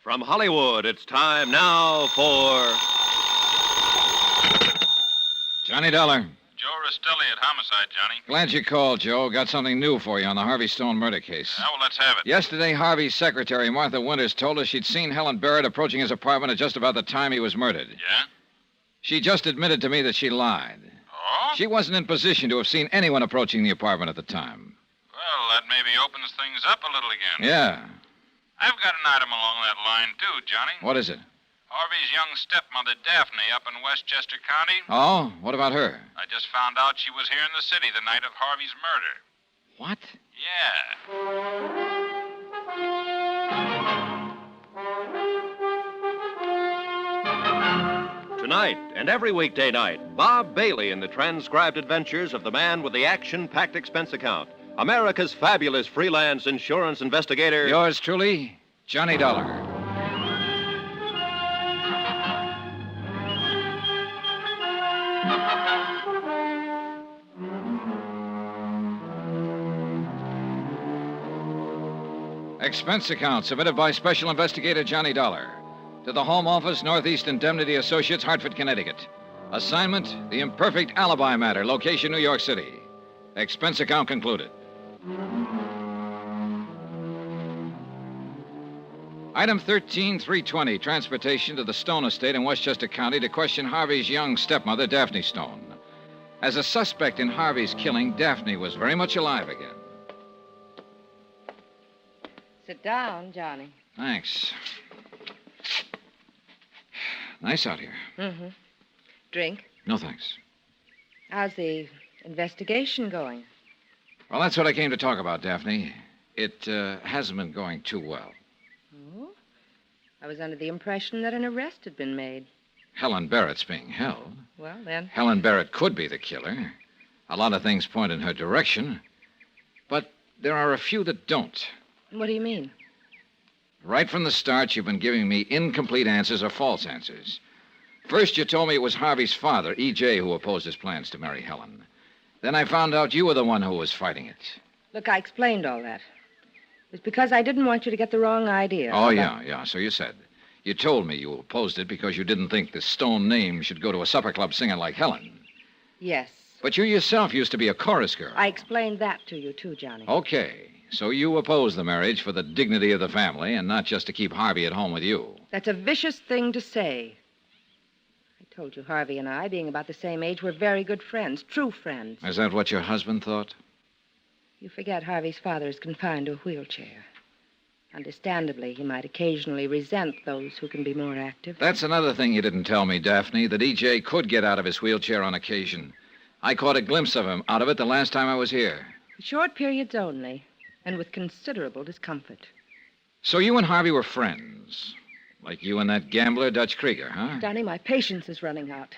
From Hollywood, it's time now for... Johnny Dollar. Joe Rastelli at Homicide, Johnny. Glad you called, Joe. Got something new for you on the Harvey Stone murder case. Well, let's have it. Yesterday, Harvey's secretary, Martha Winters, told us she'd seen Helen Barrett approaching his apartment at just about the time he was murdered. Yeah? She just admitted to me that she lied. Oh? She wasn't in position to have seen anyone approaching the apartment at the time. Well, that maybe opens things up a little again. Yeah. I've got an item along that line, too, Johnny. What is it? Harvey's young stepmother, Daphne, up in Westchester County. Oh? What about her? I just found out she was here in the city the night of Harvey's murder. What? Yeah. Tonight and every weekday night, Bob Bailey in the transcribed adventures of the man with the action-packed expense account. America's fabulous freelance insurance investigator. Yours truly, Johnny Dollar. Expense account submitted by Special Investigator Johnny Dollar to the Home Office, Northeast Indemnity Associates, Hartford, Connecticut. Assignment, the Imperfect Alibi matter, location New York City. Expense account concluded. Item 13320, transportation to the Stone estate in Westchester County to question Harvey's young stepmother, Daphne Stone. As a suspect in Harvey's killing, Daphne was very much alive again. Sit down, Johnny. Thanks. Nice out here. Mm-hmm. Drink? No, thanks. How's the investigation going? Well, that's what I came to talk about, Daphne. It hasn't been going too well. Oh? I was under the impression that an arrest had been made. Helen Barrett's being held. Well, then. Helen Barrett could be the killer. A lot of things point in her direction. But there are a few that don't. What do you mean? Right from the start, you've been giving me incomplete answers or false answers. First, you told me it was Harvey's father, E.J., who opposed his plans to marry Helen. Then I found out you were the one who was fighting it. Look, I explained all that. It was because I didn't want you to get the wrong idea. Oh, yeah, so you said. You told me you opposed it because you didn't think the Stone name should go to a supper club singer like Helen. Yes. But you yourself used to be a chorus girl. I explained that to you, too, Johnny. Okay. So you oppose the marriage for the dignity of the family and not just to keep Harvey at home with you. That's a vicious thing to say. I told you Harvey and I, being about the same age, were very good friends, true friends. Is that what your husband thought? You forget Harvey's father is confined to a wheelchair. Understandably, he might occasionally resent those who can be more active. That's another thing you didn't tell me, Daphne, that E.J. could get out of his wheelchair on occasion. I caught a glimpse of him out of it the last time I was here. Short periods only, and with considerable discomfort. So you and Harvey were friends? Like you and that gambler, Dutch Krieger, huh? Donnie, my patience is running out.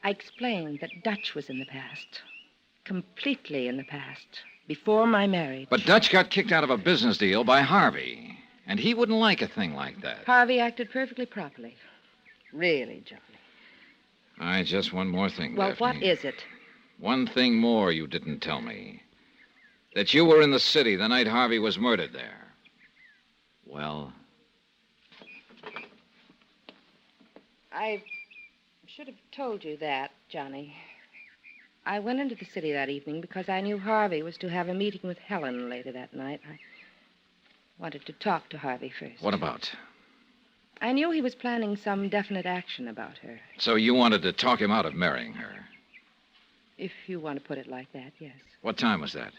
I explained that Dutch was in the past. Completely in the past. Before my marriage. But Dutch got kicked out of a business deal by Harvey. And he wouldn't like a thing like that. Harvey acted perfectly properly. Really, Johnny. All right, just one more thing, Well, Daphne. what is it? One thing more you didn't tell me. That you were in the city the night Harvey was murdered there. Well? I should have told you that, Johnny. I went into the city that evening because I knew Harvey was to have a meeting with Helen later that night. I wanted to talk to Harvey first. What about? I knew he was planning some definite action about her. So you wanted to talk him out of marrying her? If you want to put it like that, yes. What time was that?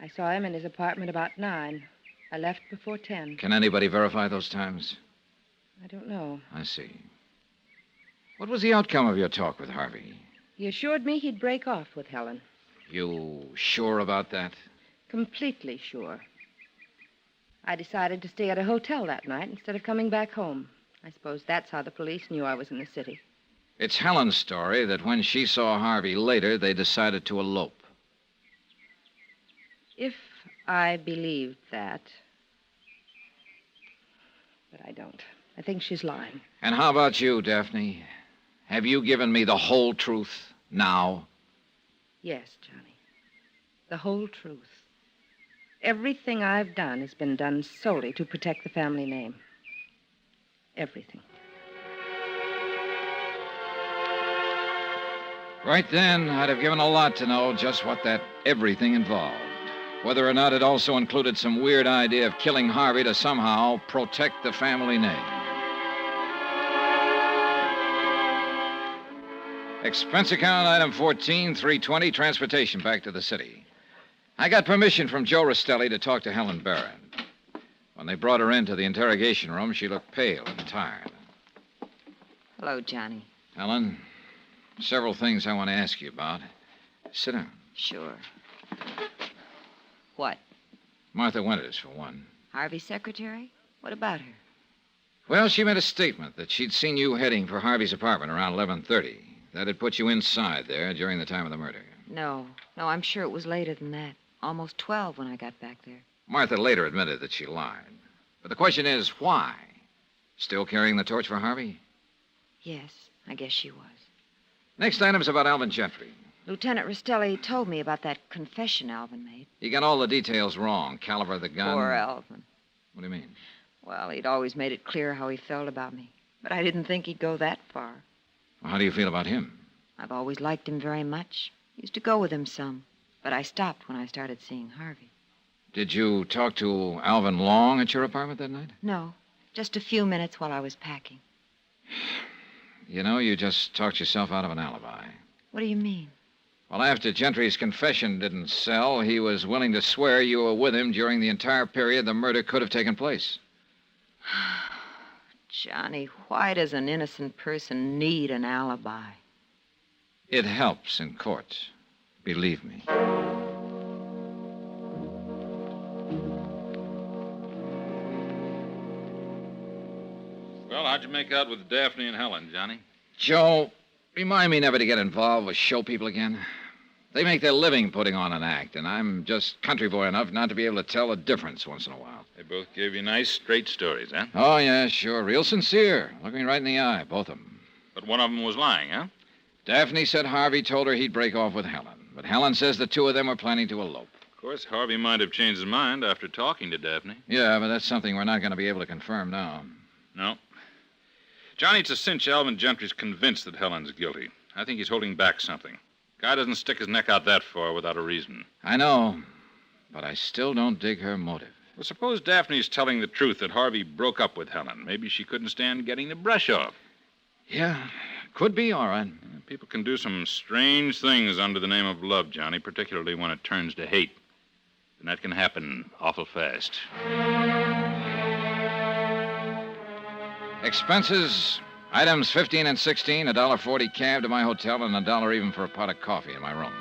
I saw him in his apartment about 9. I left before 10. Can anybody verify those times? I don't know. I see. What was the outcome of your talk with Harvey? He assured me he'd break off with Helen. You sure about that? Completely sure. I decided to stay at a hotel that night instead of coming back home. I suppose that's how the police knew I was in the city. It's Helen's story that when she saw Harvey later, they decided to elope. If I believed that. But I don't. I think she's lying. And how about you, Daphne? Have you given me the whole truth now? Yes, Johnny. The whole truth. Everything I've done has been done solely to protect the family name. Everything. Right then, I'd have given a lot to know just what that everything involved. Whether or not it also included some weird idea of killing Harvey to somehow protect the family name. Expense account item 14, 320, transportation back to the city. I got permission from Joe Rostelli to talk to Helen Barron. When they brought her into the interrogation room, she looked pale and tired. Hello, Johnny. Helen, several things I want to ask you about. Sit down. Sure. What? Martha Winters, for one. Harvey's secretary? What about her? Well, she made a statement that she'd seen you heading for Harvey's apartment around 11:30. That had put you inside there during the time of the murder. No, I'm sure it was later than that. Almost 12 when I got back there. Martha later admitted that she lied. But the question is, why? Still carrying the torch for Harvey? Yes, I guess she was. Next item's about Alvin Gentry. Lieutenant Rostelli told me about that confession Alvin made. He got all the details wrong. Caliber of the gun. Poor Alvin. What do you mean? Well, he'd always made it clear how he felt about me. But I didn't think he'd go that far. Well, how do you feel about him? I've always liked him very much. Used to go with him some. But I stopped when I started seeing Harvey. Did you talk to Alvin long at your apartment that night? No, just a few minutes while I was packing. You know, you just talked yourself out of an alibi. What do you mean? Well, after Gentry's confession didn't sell, he was willing to swear you were with him during the entire period the murder could have taken place. Johnny, why does an innocent person need an alibi? It helps in court. Believe me. Well, how'd you make out with Daphne and Helen, Johnny? Joe, remind me never to get involved with show people again. They make their living putting on an act, and I'm just country boy enough not to be able to tell the difference once in a while. They both gave you nice, straight stories, huh? Oh, yeah, sure. Real sincere. Look me right in the eye, both of them. But one of them was lying, huh? Daphne said Harvey told her he'd break off with Helen. But Helen says the two of them were planning to elope. Of course, Harvey might have changed his mind after talking to Daphne. Yeah, but that's something we're not going to be able to confirm now. No. Johnny, it's a cinch Alvin Gentry's convinced that Helen's guilty. I think he's holding back something. Guy doesn't stick his neck out that far without a reason. I know, but I still don't dig her motive. Well, suppose Daphne's telling the truth that Harvey broke up with Helen. Maybe she couldn't stand getting the brush off. Yeah, could be, all right. People can do some strange things under the name of love, Johnny, particularly when it turns to hate. And that can happen awful fast. Expenses, items 15 and 16, $1.40 cab to my hotel, and $1 even for a pot of coffee in my room.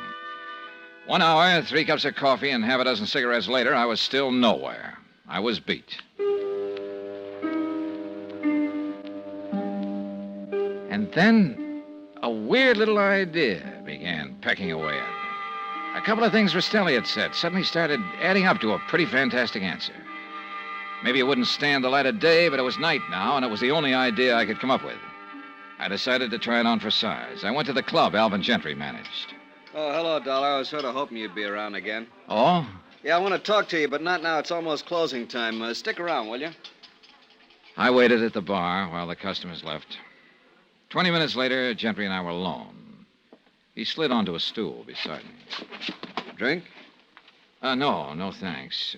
1 hour, 3 cups of coffee, and half a dozen cigarettes later, I was still nowhere. I was beat. And then a weird little idea began pecking away at me. A couple of things Rostelli had said suddenly started adding up to a pretty fantastic answer. Maybe it wouldn't stand the light of day, but it was night now, and it was the only idea I could come up with. I decided to try it on for size. I went to the club Alvin Gentry managed. Oh, hello, Dollar. I was sort of hoping you'd be around again. Oh? Yeah, I want to talk to you, but not now. It's almost closing time. Stick around, will you? I waited at the bar while the customers left. 20 minutes later, Gentry and I were alone. He slid onto a stool beside me. Drink? No, thanks.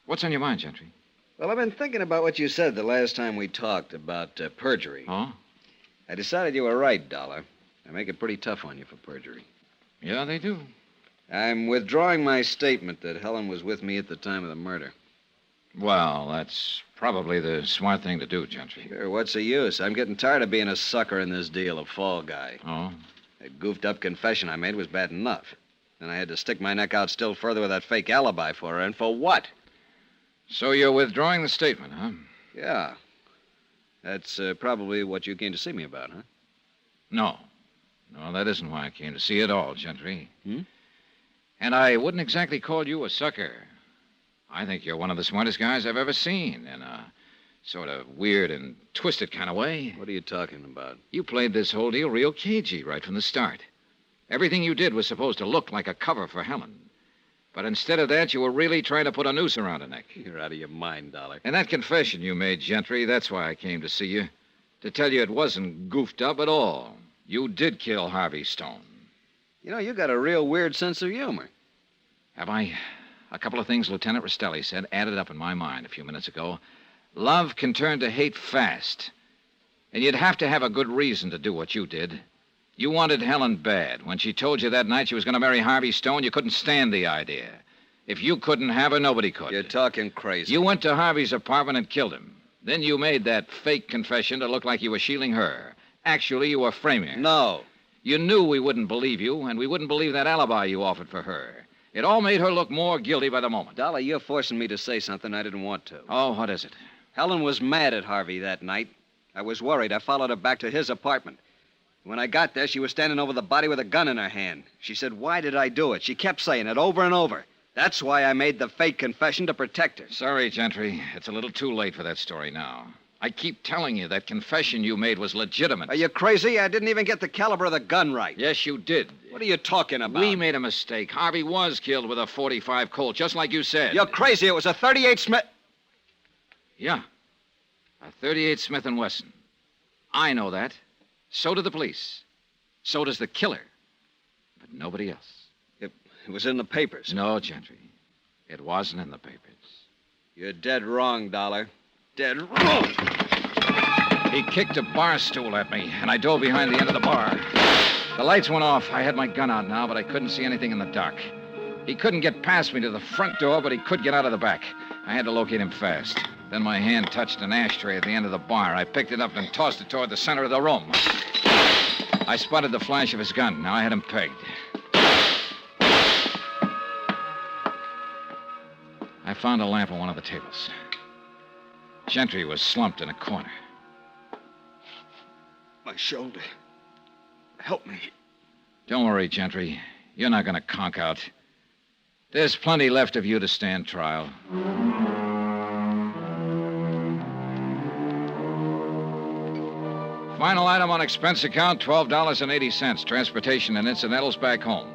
What's on your mind, Gentry? Well, I've been thinking about what you said the last time we talked about perjury. Oh? I decided you were right, Dollar. They make it pretty tough on you for perjury. Yeah, they do. I'm withdrawing my statement that Helen was with me at the time of the murder. Well, that's probably the smart thing to do, Gentry. Sure, what's the use? I'm getting tired of being a sucker in this deal, a fall guy. Oh? That goofed-up confession I made was bad enough. Then I had to stick my neck out still further with that fake alibi for her, and for what? So you're withdrawing the statement, huh? Yeah. That's probably what you came to see me about, huh? No, that isn't why I came to see you at all, Gentry. Hmm? And I wouldn't exactly call you a sucker. I think you're one of the smartest guys I've ever seen, in a sort of weird and twisted kind of way. What are you talking about? You played this whole deal real cagey right from the start. Everything you did was supposed to look like a cover for Helen. But instead of that, you were really trying to put a noose around her neck. You're out of your mind, Dollar. And that confession you made, Gentry, that's why I came to see you. To tell you it wasn't goofed up at all. You did kill Harvey Stone. You know, you got a real weird sense of humor. Have I? A couple of things Lieutenant Rastelli said added up in my mind a few minutes ago. Love can turn to hate fast. And you'd have to have a good reason to do what you did. You wanted Helen bad. When she told you that night she was going to marry Harvey Stone, you couldn't stand the idea. If you couldn't have her, nobody could. You're talking crazy. You went to Harvey's apartment and killed him. Then you made that fake confession to look like you were shielding her. Actually, you were framing her. No. You knew we wouldn't believe you, and we wouldn't believe that alibi you offered for her. It all made her look more guilty by the moment. Dollar, you're forcing me to say something I didn't want to. Oh, what is it? Helen was mad at Harvey that night. I was worried. I followed her back to his apartment. When I got there, she was standing over the body with a gun in her hand. She said, "Why did I do it?" She kept saying it over and over. That's why I made the fake confession to protect her. Sorry, Gentry. It's a little too late for that story now. I keep telling you that confession you made was legitimate. Are you crazy? I didn't even get the caliber of the gun right. Yes, you did. What are you talking about? We made a mistake. Harvey was killed with a .45 Colt, just like you said. You're crazy. It was a .38 Smith. Yeah. A .38 Smith & Wesson. I know that. So do the police. So does the killer. But nobody else. It was in the papers. No, Gentry. It wasn't in the papers. You're dead wrong, Dollar. Dead wrong. He kicked a bar stool at me, and I dove behind the end of the bar. The lights went off. I had my gun out now, but I couldn't see anything in the dark. He couldn't get past me to the front door, but he could get out of the back. I had to locate him fast. Then my hand touched an ashtray at the end of the bar. I picked it up and tossed it toward the center of the room. I spotted the flash of his gun. Now I had him pegged. I found a lamp on one of the tables. Gentry was slumped in a corner. My shoulder. Help me. Don't worry, Gentry. You're not going to conk out. There's plenty left of you to stand trial. Final item on expense account, $12.80. Transportation and incidentals back home.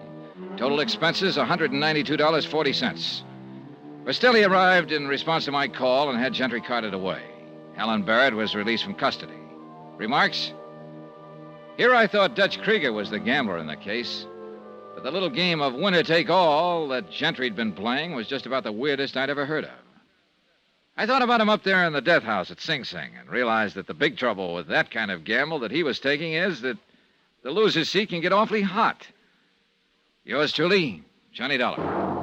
Total expenses, $192.40. Rastelli arrived in response to my call and had Gentry carted away. Helen Barrett was released from custody. Remarks? Here I thought Dutch Krieger was the gambler in the case. But the little game of winner-take-all that Gentry'd been playing was just about the weirdest I'd ever heard of. I thought about him up there in the death house at Sing Sing and realized that the big trouble with that kind of gamble that he was taking is that the loser's seat can get awfully hot. Yours truly, Johnny Dollar.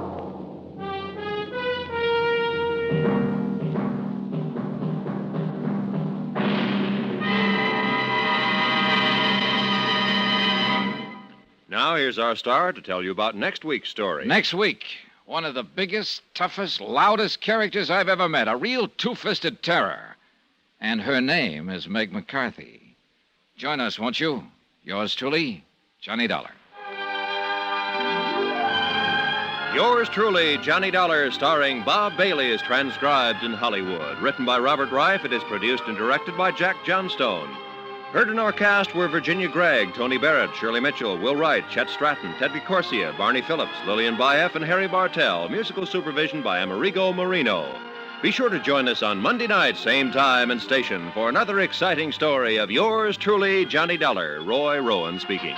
Now, here's our star to tell you about next week's story. Next week, one of the biggest, toughest, loudest characters I've ever met. A real two-fisted terror. And her name is Meg McCarthy. Join us, won't you? Yours truly, Johnny Dollar. Yours truly, Johnny Dollar, starring Bob Bailey, is transcribed in Hollywood. Written by Robert Reif, it is produced and directed by Jack Johnstone. Heard in our cast were Virginia Gregg, Tony Barrett, Shirley Mitchell, Will Wright, Chet Stratton, Ted Corsia, Barney Phillips, Lillian Baeff, and Harry Bartell. Musical supervision by Amerigo Marino. Be sure to join us on Monday night, same time and station, for another exciting story of yours truly, Johnny Dollar. Roy Rowan speaking.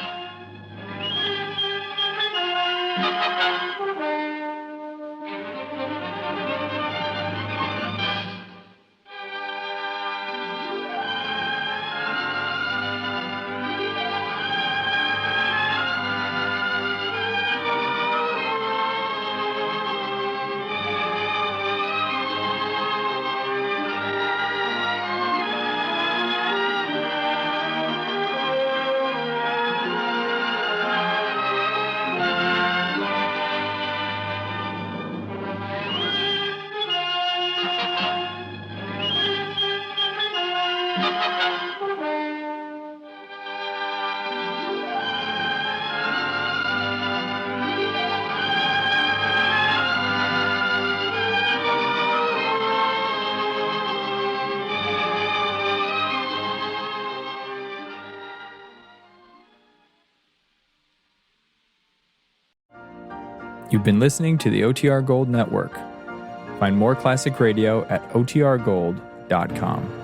You've been listening to the OTR Gold Network. Find more classic radio at otrgold.com.